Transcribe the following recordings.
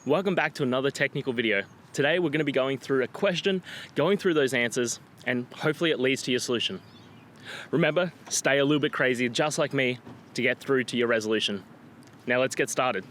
Welcome back to another technical video. Today we're going to be going through a question, going through those answers, and hopefully it leads to your solution. Remember, stay a little bit crazy, just like me, to get through to your resolution. Now let's get started.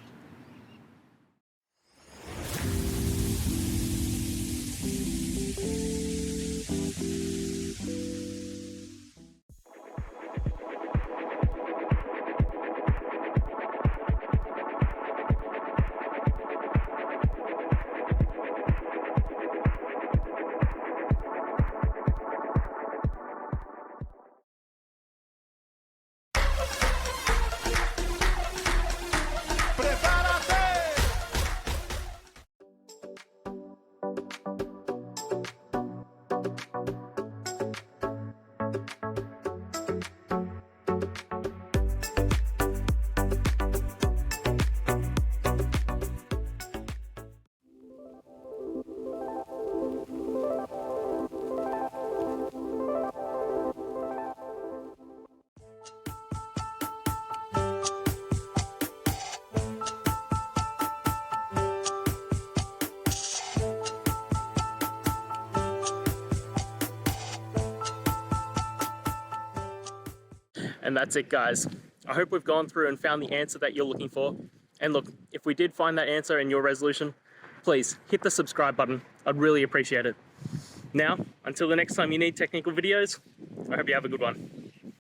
And that's it, guys. I hope we've gone through and found the answer that you're looking for. And look, if we did find that answer in your resolution, please hit the subscribe button. I'd really appreciate it. Now, until the next time you need technical videos, I hope you have a good one.